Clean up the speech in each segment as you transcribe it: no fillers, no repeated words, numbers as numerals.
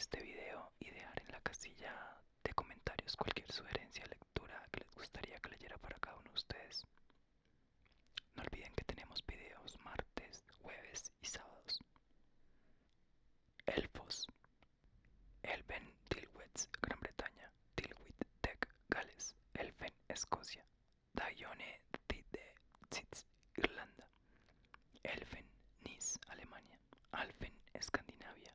este video y dejar en la casilla de comentarios cualquier sugerencia o lectura que les gustaría que leyera para cada uno de ustedes. No olviden que tenemos videos martes, jueves y sábados. Elfos. Elven Dilwits, Gran Bretaña. Dilwit Tech, Gales. Elfen, Escocia. Daione de Zitz, Irlanda. Elfen, Nis, Alemania. Alfen, Escandinavia.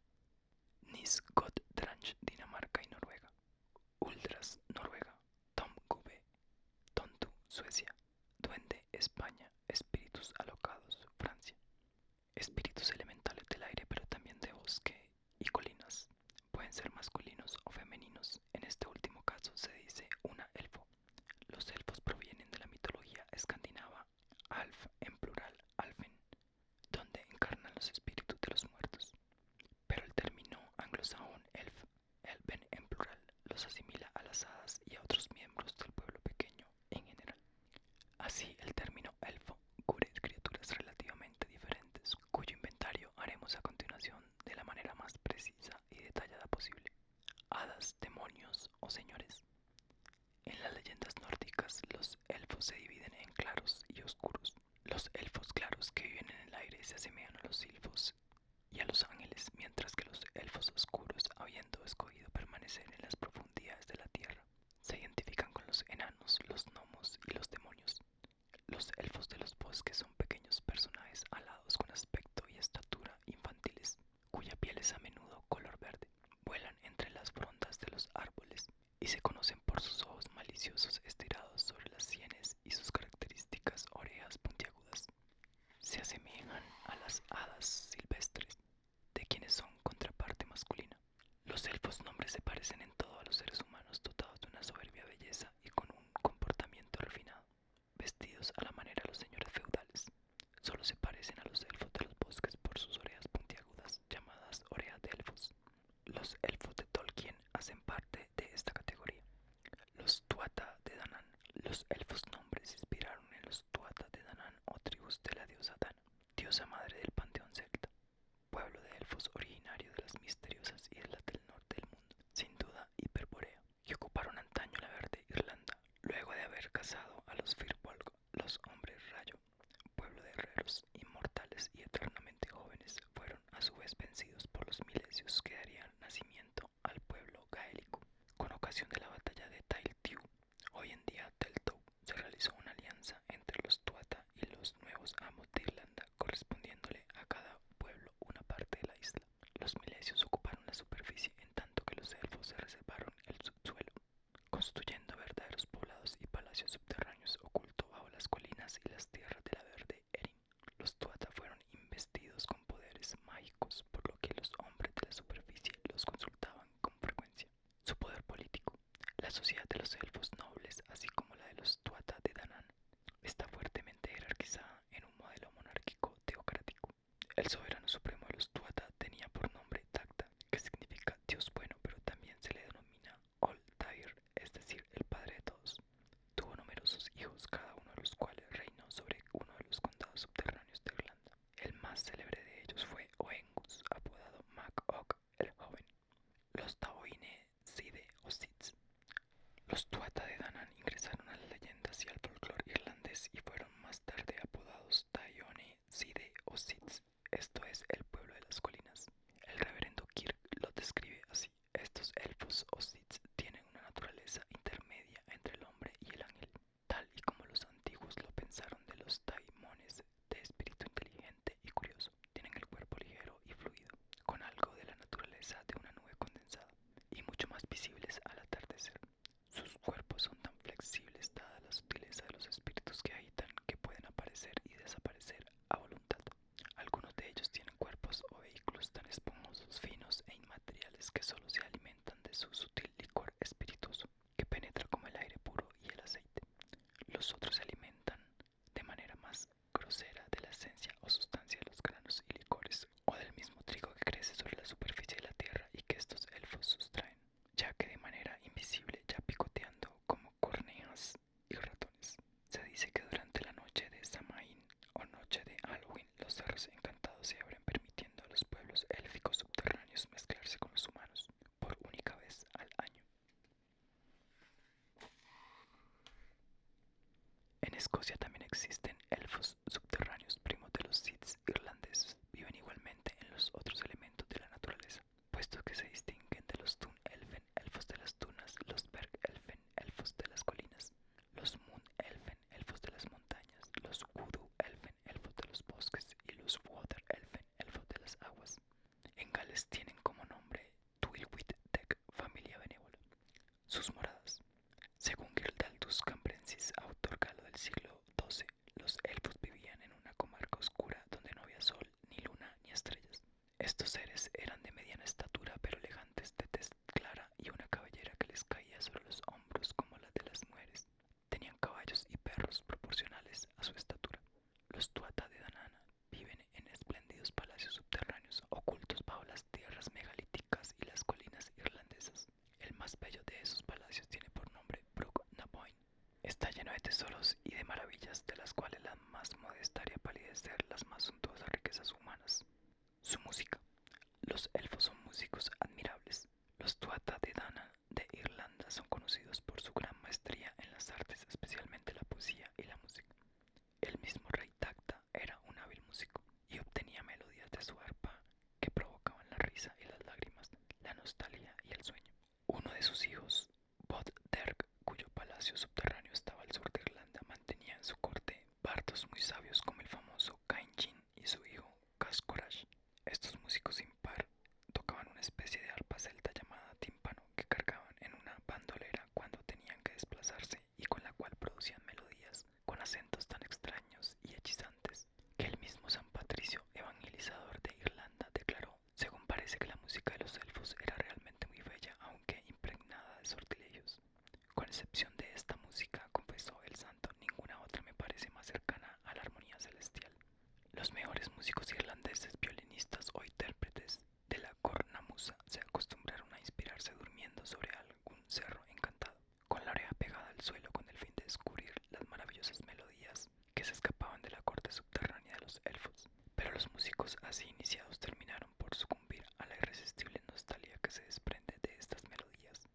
Nis Gottrand, Dinamarca y Noruega. Uldras, Noruega. Tom Gube, Tontu, Suecia. Duende, España. Espíritus alocados, Francia. Espíritus elementales del aire, pero también de bosque y colinas. Pueden ser masculinos o femeninos. En este último caso se dice una elfo. Los elfos provienen de la mitología escandinava, alf en plural, alfen, donde encarnan los espíritus de los muertos. Pero el término anglosajón elf, elven en plural, los asimila a las hadas y a otros miembros del pueblo pequeño en general. Así, el término elfo cubre criaturas relativamente diferentes, cuyo inventario haremos a continuación de la manera más precisa y detallada posible. Hadas, demonios o señores. En las leyendas nórdicas, los elfos se dividen en claros y oscuros. Los elfos claros que viven en el aire se asemejan a los silfos y a los ángeles, mientras que los elfos oscuros, habiendo escogido permanecer en las profundidades de la tierra, se identifican con los enanos, los gnomos y los demonios. Los elfos de los bosques son pequeños personajes alados con aspecto y estatura infantiles, cuya piel es a menudo color verde. Vuelan entre las frondas de los árboles y se conocen por sus ojos maliciosos estirados sobre las sienes y sus características orejas puntiagudas. Se asemejan a las hadas silvestres. celestiales tienen como nombre Twilwit-Tek, familia benévola. Sus moradas. Según Gildaldus Cambrensis, autor galo del siglo XII, los elfos vivían en una comarca oscura donde no había sol, ni luna, ni estrellas. Estos seres eran de mediana estatura pero elegantes, de tez clara y una cabellera que les caía sobre los hombros como la de las mujeres. Tenían caballos y perros proporcionales a su estatura. Los Tuatha de Danann viven en espléndidos palacios subterráneos ocultos bajo las tierras megalíticas y las colinas irlandesas. El más bello de esos palacios tiene por nombre Brugh na Bóin. Está lleno de tesoros y de maravillas, de las cuales la más modesta haría palidecer las más suntuosas riquezas humanas. Su música. Los elfos son músicos admirables. Los Tuatha de Danann de Irlanda son conocidos por su gran maestría en las artes, especialmente la poesía y la música. El mismo rey Tacta era un hábil músico y obtenía melodías de su arpa que provocaban la risa y las lágrimas, la nostalgia y el sueño. Uno de sus hijos, Bodderg, cuyo palacio subterráneo estaba al sur de Irlanda, mantenía en su corte bardos muy sabios como el famoso Cainjin y su hijo Cascorash. Estos músicos sin par tocaban una especie de arpa celta llamada tímpano que cargaban en una bandolera cuando tenían que desplazarse y con la cual producían melodías con acentos tan extraños y hechizantes que el mismo San Patricio, evangelizador de Irlanda, declaró, según parece, que la música de los elfos era realmente muy bella, aunque impregnada de sortilegios. Con excepción de esta música, confesó el santo, ninguna otra me parece más cercana a la armonía celestial. Los mejores músicos irlandeses, violinistas o intérpretes de la cornamusa se acostumbraron a inspirarse durmiendo sobre algún cerro encantado, con la oreja pegada al suelo con el fin de descubrir las maravillosas melodías que se escapaban de la corte subterránea de los elfos. Pero los músicos así iniciados terminaron por sucumbir a la irresistible nostalgia que se desprende de estas melodías,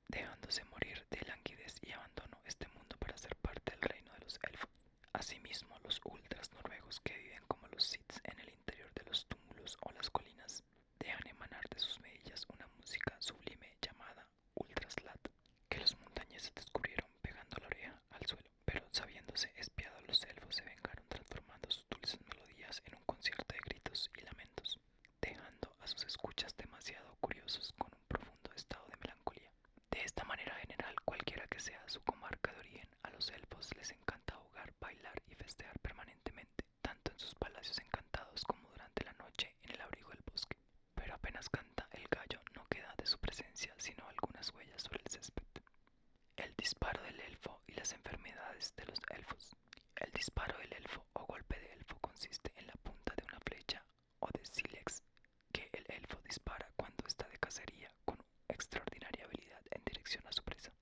dejándose morir de languidez y abandono este mundo para ser parte del reino de los elfos. Asimismo, los ultras noruegos, que viven como los Siths en el interior de los túmulos o las colinas, dejan emanar de sus mejillas una música sublime llamada ultraslat, que los montañeses descubrieron pegando la oreja al suelo, pero sabiéndose espiados los elfos se vengaron transformando sus dulces melodías en un concierto de gritos y lamentos, dejando a sus escuchas demasiado curiosos con un profundo estado de melancolía. De esta manera general, cualquiera que sea su comarca de origen, a los elfos les encanta jugar, bailar y festejar permanentemente, tanto en sus palacios encantados como durante la noche en el abrigo del bosque. Pero apenas canta el gallo, no queda de su presencia sino algunas huellas sobre el césped. El disparo del elfo y las enfermedades de los elfos. El disparo del elfo o golpe de elfo consiste en la punta de una flecha o de sílex que el elfo dispara cuando está de cacería con extraordinaria habilidad en dirección a su presa.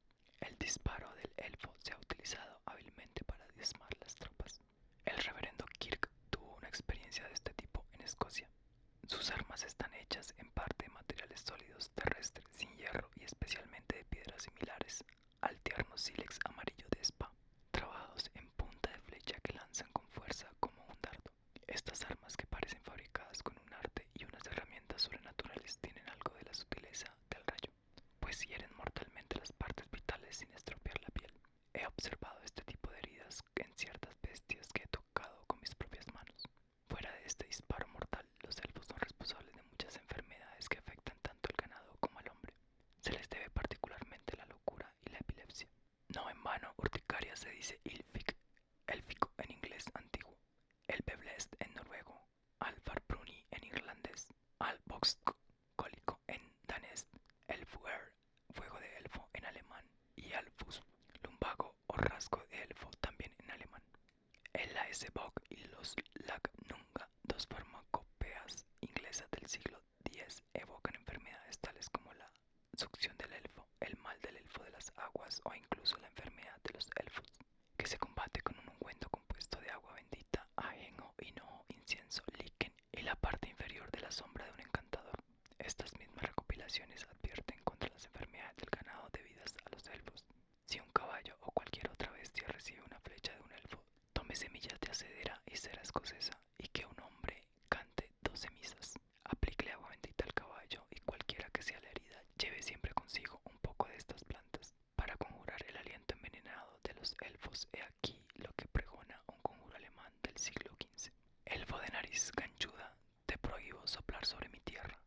El disparo del elfo se ha utilizado hábilmente para diezmar las tropas. El reverendo Kirk tuvo una experiencia de este tipo en Escocia. Sus armas están hechas en parte de materiales sólidos terrestres, sin hierro y especialmente de piedras similares al tierno sílex amarillo de Spa, trabajados en punta de flecha que lanzan con fuerza como un dardo. Estas armas, que parecen fabricadas con un arte y unas herramientas sobrenaturales, tienen algo de la sutileza del rayo, pues hieren mortalmente las partes vitales sin estropear la piel. He observado este tipo de heridas en ciertas bestias que he tocado con mis propias manos. Fuera de este disparo mortal, los elfos son responsables de muchas enfermedades que afectan tanto al ganado como al hombre. Se les debe particularmente la locura y la epilepsia. No en vano, urticaria se dice élfico en inglés antiguo, elveblest en noruego, alfarbruni en irlandés, alvokskólico en danés, elfuer, fuego de elfo en alemán, y alfus, lumbago o rasgo de elfo también en alemán. El Laesebok y los Lagnunga, dos farmacopeas inglesas del siglo X, evocan enfermedades tales como la succión del elfo, el mal del elfo de las aguas o incluso la enfermedad de los elfos, que se combate con un ungüento compuesto de agua bendita, ajenjo, hinojo, incienso, liquen y la parte inferior de la sombra de un encantador. Estas mismas recopilaciones advierten contra las enfermedades del ganado debidas a los elfos. Si un caballo o cualquier otra bestia recibe una flecha de un elfo, tome semillas de acedera y cera escocesa, y que un hombre cante 12 misas. Aplíquele agua bendita al caballo, y cualquiera que sea la herida, lleve siempre consigo un poco de estas plantas, para conjurar el aliento envenenado de los elfos. He aquí lo que pregona un conjuro alemán del siglo XV. Elfo de nariz ganchuda, te prohíbo soplar sobre mi tierra.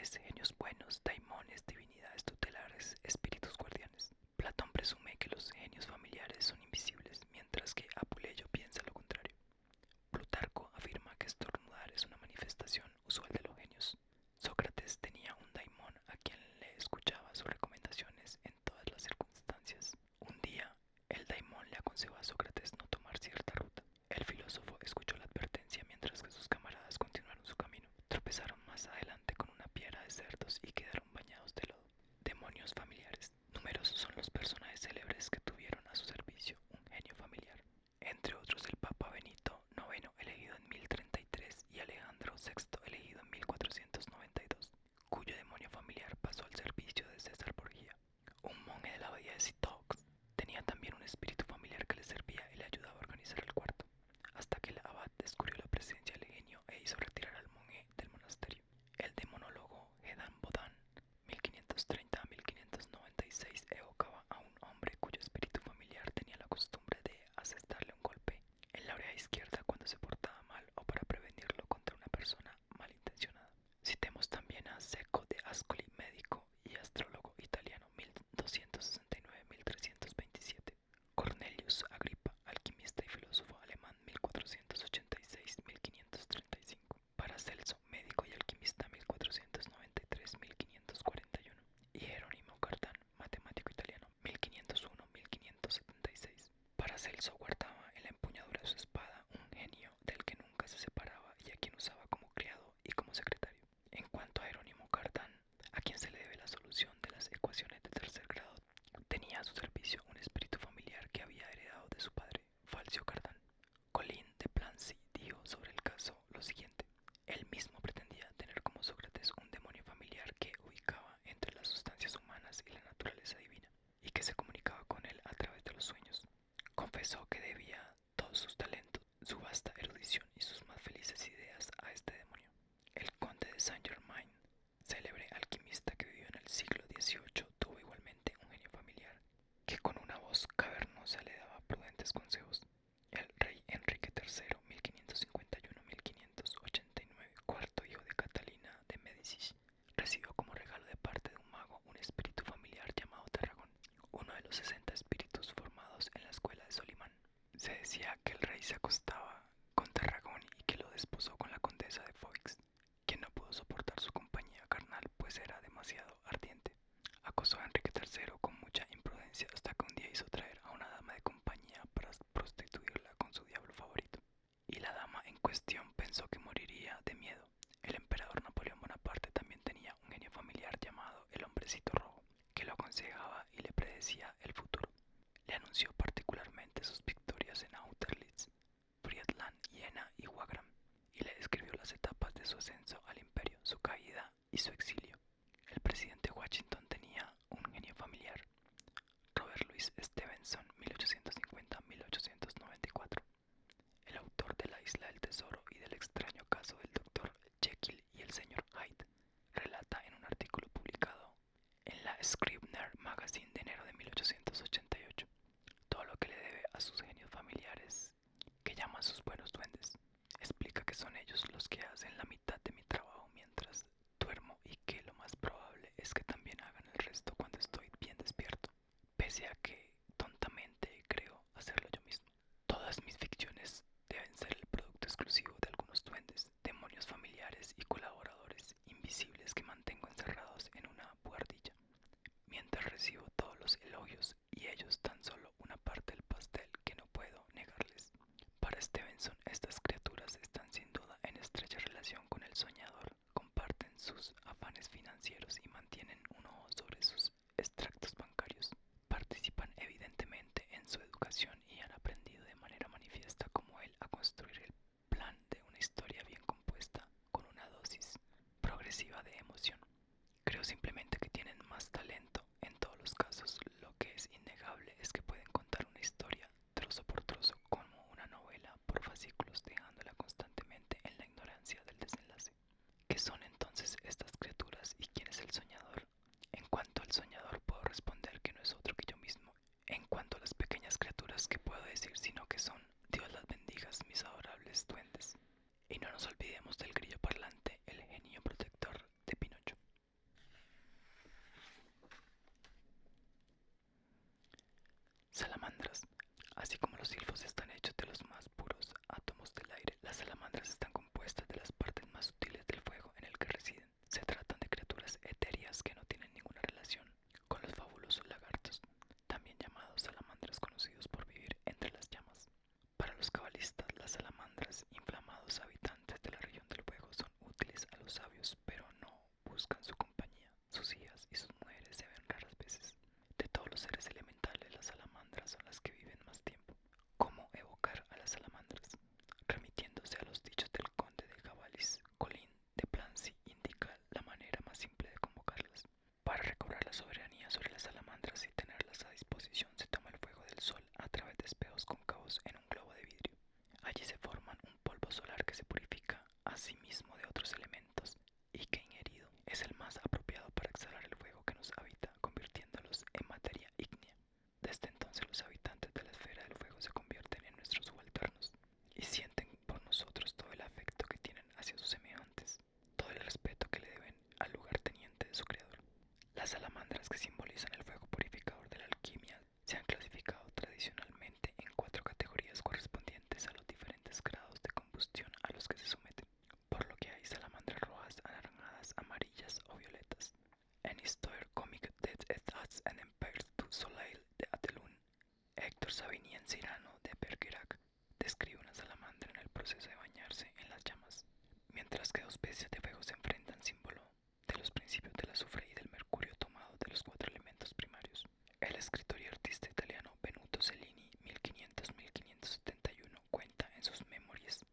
ángeles, genios buenos, daimones, divinidades tutelares, espíritus guardianes. Platón presume que los genios familiares son invisibles, mientras que Apuleyo piensa lo contrario. Plutarco afirma que estornudar es una manifestación usual de los genios. Sócrates tenía un daimón a quien le escuchaba sus recomendaciones en todas las circunstancias. Un día, el daimón le aconsejó a Sócrates no tomar cierta ruta. El filósofo escuchó la advertencia mientras que sus camaradas continuaron su camino. Tropezaron más adelante con una piedra de cerdos y quedaron bañados de lodo. Demonios familiares. Numerosos son los personajes célebres que tuvieron a su servicio un genio familiar. Entre otros el Papa Benito IX, elegido en 1033, y Alejandro VI, elegido en 1492, cuyo demonio familiar pasó al servicio de César Borgia. Un monje de la abadía de Citeaux tenía también un espíritu familiar que le servía y le ayudaba a organizar el cuarto, hasta que el abad descubrió la presencia del genio e hizo retirar al monje del monasterio. El demonólogo Gedan Bodin, 1530 a 1596, evocaba a un hombre cuyo espíritu familiar tenía la costumbre de asestarle un golpe en la oreja izquierda cuando se portaba mal o para prevenirlo contra una persona malintencionada. Citemos también a Cecco de Ascoli, médico y astrólogo italiano, 1269-1327. Cornelius Agrippa, alquimista y filósofo alemán, 1486-1535. Paracelso, médico y alquimista, 1493-1541. Y Jerónimo Cardán, matemático italiano, 1501-1576. Paracelso guardaba en la empuñadura de su espada un genio del que nunca se separaba y a quien usaba como criado y como secretario. En cuanto a Jerónimo Cardán, a quien se le debe la solución de las ecuaciones de tercer grado, tenía a su servicio un espíritu familiar que había heredado de su padre, Falcio Cardán. Colin de Plancy dijo sobre el caso lo siguiente: él mismo pretendía tener como Sócrates un demonio familiar que ubicaba entre las sustancias humanas y la naturaleza divina, y que se comunicaba con él a través de los sueños. Confesó que debía todos sus talentos, su vasta erudición y sus más felices ideas a este demonio. El conde de Saint-Germain, célebre alquimista que vivió en el siglo XVIII, tuvo igualmente un genio familiar que con una voz cavernosa le daba prudentes consejos. El rey Enrique III, 1551-1589, cuarto hijo de Catalina de Médicis, recibió como regalo de parte de un mago un espíritu familiar llamado Tarragón, uno de los 60 espíritus formados en la escuela de Solimán. Se decía que el rey se acostaba con Tarragón y que lo desposó con la condesa de Foix, quien no pudo soportar su compañía carnal pues era demasiado ardiente. Acosó a Enrique III con mucha imprudencia hasta que un día hizo traer a una dama de compañía para prostituirla con su diablo favorito. Y la dama en cuestión pensó que moriría de miedo. El emperador Napoleón Bonaparte también tenía un genio familiar llamado el Hombrecito Rojo, que lo aconsejaba y le predecía el futuro. Le anunció particularmente sus victorias en Austerlitz, Friedland, Jena y Wagram, y le describió las etapas de su ascenso al imperio, su caída y su exilio. El presidente Washington tenía un genio familiar, Robert Louis Stevenson, 1850-1894. El autor de La Isla del Tesoro y del extraño caso del Dr. Jekyll y el Sr. Hyde relata en un artículo publicado en la Scribner Magazine de enero de 1888 todo lo que le debe a sus genios familiares, que llama sus buenos duendes. Explica que son ellos los que hacen la mitad de mi trabajo mientras duermo y que lo más probable es que también hagan el resto cuando estoy bien despierto, pese a que tontamente creo hacerlo yo mismo. Todas mis ficciones deben ser el producto exclusivo de algunos duendes, demonios familiares y colaboradores invisibles que mantengo encerrados en una buhardilla. Mi Las salamandras, que simbolizan el fuego purificador de la alquimia, se han clasificado tradicionalmente en 4 categorías correspondientes a los diferentes grados de combustión a los que se someten, por lo que hay salamandras rojas, anaranjadas, amarillas o violetas. En Histoire comique des États et Empires du Soleil de Atelun, Héctor Sabinien Cyrano de Bergerac describe una salamandra en el proceso de bañarse en las llamas, mientras que 2 bestias de fuego se enfrentan, símbolo de los principios del azufre y del mercurio tomados de los 4 elementos primarios. El escritor y artista italiano Benvenuto Cellini, 1500-1571, cuenta en sus Memories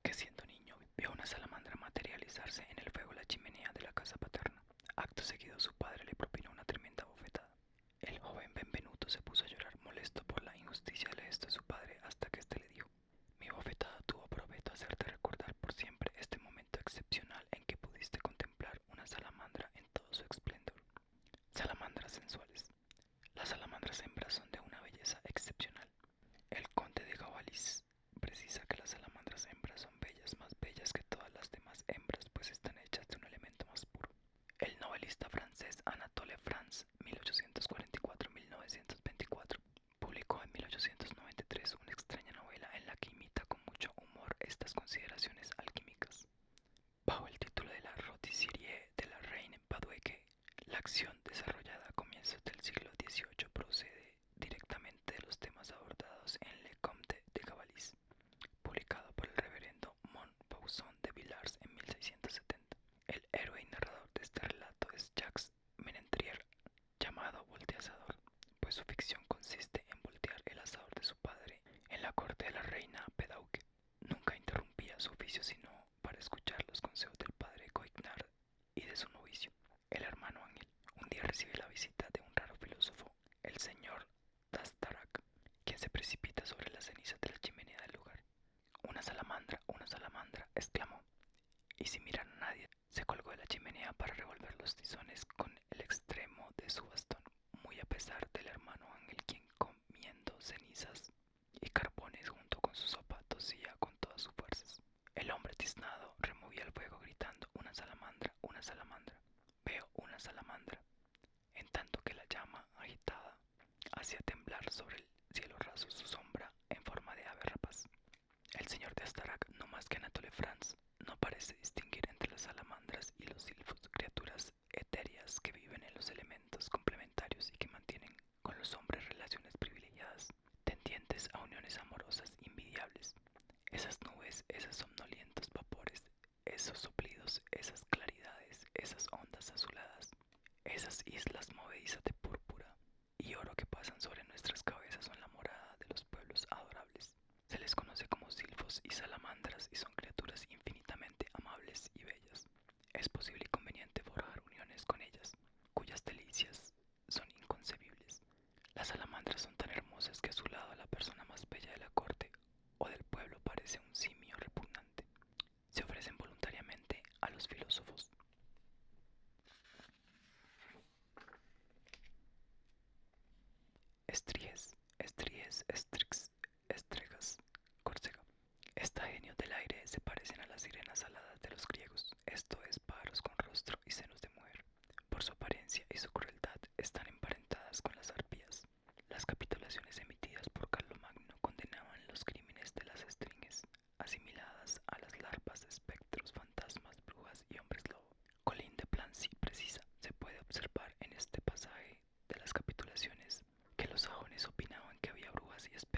que siendo niño vio una salamandra materializarse en el fuego de la chimenea de la casa paterna. Acto seguido su padre le propinó una tremenda bofetada. El joven Benvenuto se puso a llorar molesto por la injusticia del gesto de su padre hasta que éste le dijo: mi bofetada tuvo por objeto hacerte recordar por siempre este momento excepcional en que pudiste contemplar una salamandra en todo su esplendor. Salamandras sensuales. Las salamandras hembras son de una belleza excepcional. El conde de Gavalis precisa que las salamandras hembras son bellas, más bellas que todas las demás hembras, pues están hechas de un elemento más puro. El novelista francés Anatole France, 1844-1924, publicó en 1893 una extraña novela en la que imita con mucho humor estas consideraciones alquímicas. Bajo el título de la Rôtisserie de la Reine Badueque, la acción desarrollada a comienzos del siglo XVIII procede directamente de los temas abordados en Le Comte de Gavalis, publicado por el reverendo Montfaucon de Villars en 1670. El héroe y narrador de este relato es Jacques Ménetrier, llamado volteazador, pues su ficción consiste en voltear el asador de su padre en la corte de la reina Pedauque. Nunca interrumpía su oficio sino para escuchar los consejos del padre Coignard y de su novicio, el hermano Ángel. Un día recibe la visita de un raro filósofo, el señor Dastarac, quien se precipita sobre las cenizas de la chimenea del lugar. Una salamandra, exclamó, y sin mirar a nadie, se colgó de la chimenea para revolver los tizones con el extremo de su bastón, muy a pesar del hermano Ángel, quien, comiendo cenizas y carbones junto con su sopa, tosía con todas sus fuerzas. El hombre tiznado removía el fuego gritando: una salamandra, veo una salamandra, en tanto que la llama agitada hacía temblar sobre el cielo raso su sombra en forma de ave rapaz. El señor de Astarac, no más que Anatole France, no parece distinguir entre las salamandras y los silfos, criaturas etéreas que viven en los elementos complementarios y que mantienen con los hombres relaciones privilegiadas, tendientes a uniones amorosas invidiables. Esas nubes, esos somnolientos vapores, esos soplidos, esas claridades, esas ondas azuladas, esas islas movedizas de púrpura y oro que pasan sobre nuestras cabezas son la morada de los pueblos adorables. Se les conoce como silfos y salamandras y son criaturas infinitamente amables y bellas. Es posible y conveniente forjar uniones con ellas, cuyas delicias son inconcebibles. Las salamandras son tan hermosas que a su lado la persona más bella de la corte o del pueblo parece un simio repugnante. Se ofrecen voluntariamente a los filósofos. Estríes, estríes, estrix, estregas, Córcega. Estas genios del aire se parecen a las sirenas aladas de los griegos, esto es, pájaros con rostro y senos de mujer. Por su apariencia y su crueldad están emparentadas con las arpías. Las capitulaciones emitidas por Carlomagno condenaban los crímenes de las estringes, asimiladas a las larvas de espectros, fantasmas, brujas y hombres lobo. Colin de Plancy precisa: se puede observar en este pasaje de las capitulaciones que los sajones opinaban que había brujas y espectros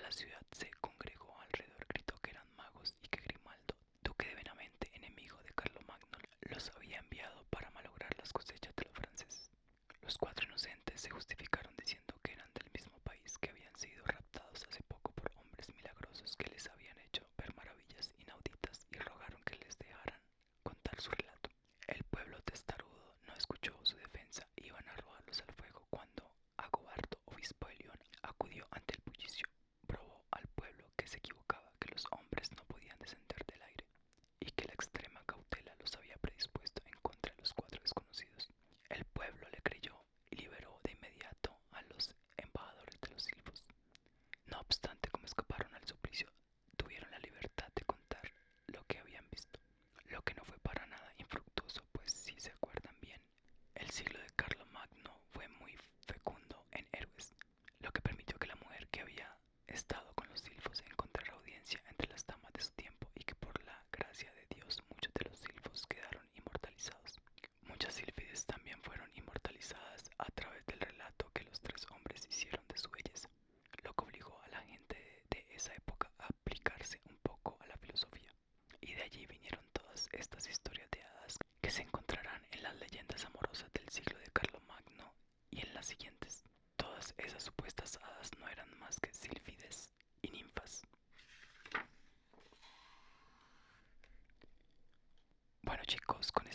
la ciudad se congregó alrededor, gritó que eran magos y que Grimaldo, duque de Benavente, enemigo de Carlomagno, los había enviado para malograr las cosechas de los franceses. Los cuatro inocentes se justificaron diciendo que eran del mismo país, que habían sido raptados hace poco por hombres milagrosos que les habían hecho ver maravillas inauditas y rogaron que les dejaran contar su relato. El pueblo testarudo no escuchó su defensa, iban a arrojarlos al fuego cuando Agobardo, obispo de León, acudió ante el bullicio, probó al pueblo que se equivocaba, que los hombres no podían descender del aire y que la extrema cautela los había predispuesto en contra de los cuatro desconocidos. El pueblo le creyó y liberó de inmediato a los embajadores de los silfos. No obstante, como escaparon al suplicio, tuvieron la libertad de contar lo que habían visto, lo que no fue para nada infructuoso, pues si se acuerdan bien, el siglo de Carlomagno fue muy fecundo en héroes, lo que permitió que la mujer que había estado con los silfos encontrara audiencia entre las damas de su tiempo y que por la gracia de Dios muchos de los silfos quedaron inmortalizados. Muchas sílfides también fueron inmortalizadas a través del relato que los tres hombres hicieron de su belleza, lo que obligó a la gente de esa época a aplicarse un poco a la filosofía. Y de allí vinieron todas estas historias de hadas que se encontrarán en las leyendas amorosas del siglo de Carlomagno y en las siguientes. Todas esas supuestas hadas no eran más que sílfides y ninfas. Bueno chicos, con